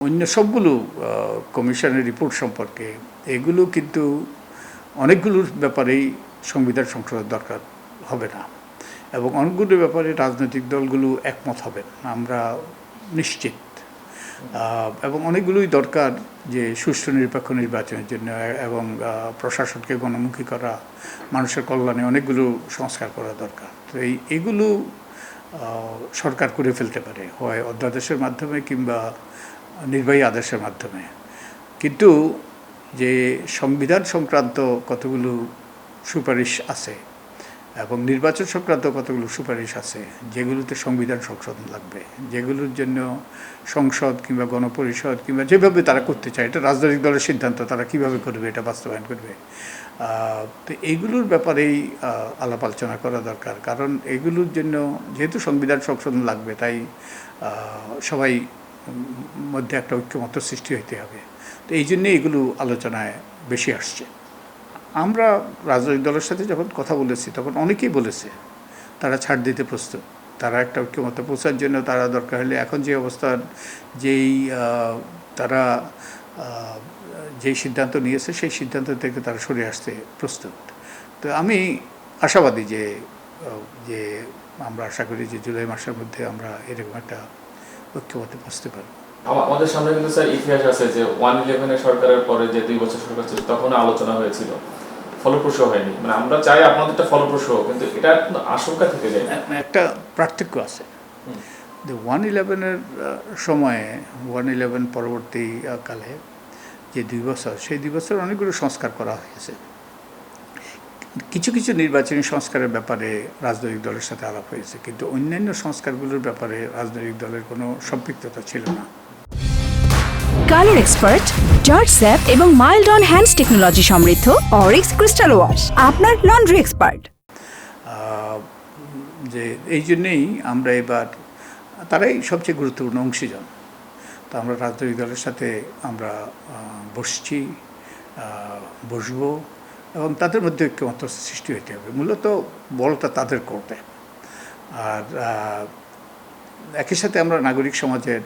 অন্য সবগুলো কমিশনের রিপোর্ট সম্পর্কে এগুলো কিন্তু অনেকগুলোর ব্যাপারেই সংবিধান সংশোধন দরকার হবে না, এবং অনেকগুলো ব্যাপারে রাজনৈতিক দলগুলো একমত হবেন আমরা নিশ্চিত। এবং অনেকগুলোই দরকার যে সুষ্ঠু নিরপেক্ষ নির্বাচনের জন্য, এবং প্রশাসনকে গণমুখী করা, মানুষের কল্যাণে অনেকগুলো সংস্কার করা দরকার। তো এগুলো সরকার করে ফেলতে পারে, হয় অধ্যাদেশের মাধ্যমে কিংবা নির্বাহী আদেশের মাধ্যমে। কিন্তু যে সংবিধান সংক্রান্ত কতগুলো সুপারিশ আছে এবং নির্বাচন সংক্রান্ত কতগুলো সুপারিশ আছে যেগুলোতে সংবিধান সংশোধন লাগবে, যেগুলোর জন্য সংসদ কিংবা গণপরিষদ কিংবা যেভাবে তারা করতে চায়, এটা রাজনৈতিক দলের সিদ্ধান্ত, তারা কিভাবে করবে, এটা বাস্তবায়ন করবে। তো এইগুলোর ব্যাপারেই আলাপ আলোচনা করা দরকার, কারণ এগুলোর জন্য যেহেতু সংবিধান সংশোধন লাগবে, তাই সবাই মধ্যে একটা ঐক্যমত্য সৃষ্টি হইতে হবে। তো এই জন্যে এগুলো আলোচনায় বেশি আসছে। আমরা রাজনৈতিক দলের সাথে যখন কথা বলেছি তখন অনেকেই বলেছে তারা ছাড় দিতে প্রস্তুত, তারা একটা ঐক্যমত্যে পৌঁছার জন্য তারা দরকার হলে এখন যে অবস্থার তারা যেই সিদ্ধান্ত নিয়েছে সেই সিদ্ধান্ত থেকে তারা সরে আসতে প্রস্তুত। তো আমি আশাবাদী যে আমরা আশা করি যে জুলাই মাসের মধ্যে আমরা এরকম একটা ঐক্যমত্যে পৌঁছতে পারব। আমাদের সামনে কিন্তু স্যার ইতিহাস আছে যে 111 সরকারের পরে যে 2 বছর সরকার ছিল তখন আলোচনা হয়েছিল, ফলপ্রসূ হয়নি। মানে আমরা চাই আপনাদেরটা ফলপ্রসূ হোক, কিন্তু এটা আশঙ্কা থেকে যায়। একটা পার্থক্য আছে। 111-এর সময়ে 111 পরবর্তী কালে যে 2 বছর, সেই 2 বছর অনেকগুলো সংস্কার করা হয়েছে। কিছু কিছু নির্বাচনী সংস্কারের ব্যাপারে রাজনৈতিক দলের সাথে আলাপ হয়েছে, কিন্তু অন্যান্য সংস্কারগুলোর ব্যাপারে রাজনৈতিক দলের কোনো সম্পৃক্ততা ছিল না। কালার এক্সপার্ট, জর্জ স্যাপ এবং মাইল্ড অন হ্যান্ডস টেকনোলজি সমৃদ্ধ অরিক্স ক্রিস্টাল ওয়াশ আপনার লন্ড্রি এক্সপার্ট। যে এই জন্যেই আমরা এবার, তারাই সবচেয়ে গুরুত্বপূর্ণ অংশীজন। তো আমরা রাজনৈতিক দলের সাথে আমরা বসবো এবং তাদের মধ্যে ঐক্যমত্য সৃষ্টি হইতে হবে। মূলত বলটা তাদের কোর্টে। আর একই সাথে আমরা নাগরিক সমাজের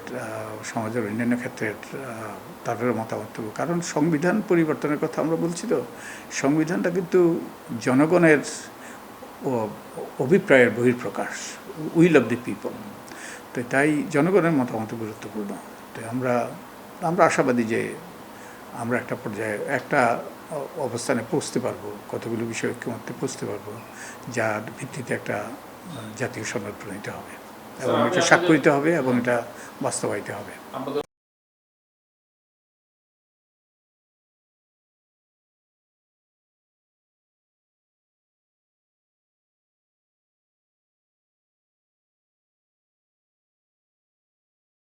অন্যান্য ক্ষেত্রের তাদেরও মতামত দেবো, কারণ সংবিধান পরিবর্তনের কথা আমরা বলছি। তো সংবিধানটা কিন্তু জনগণের অভিপ্রায়ের বহিঃপ্রকাশ, উইল অফ দি পিপল। তো তাই জনগণের মতামত গুরুত্বপূর্ণ। তো আমরা আশাবাদী যে আমরা একটা পর্যায়ে একটা অবস্থানে পৌঁছতে পারবো, কতগুলো বিষয় ঐক্যমত্যে পৌঁছতে পারবো, যার ভিত্তিতে একটা জাতীয় সনদ প্রণীত হবে এবং এটা স্বাক্ষরিত হবে এবং এটা বাস্তবায়িত হবে।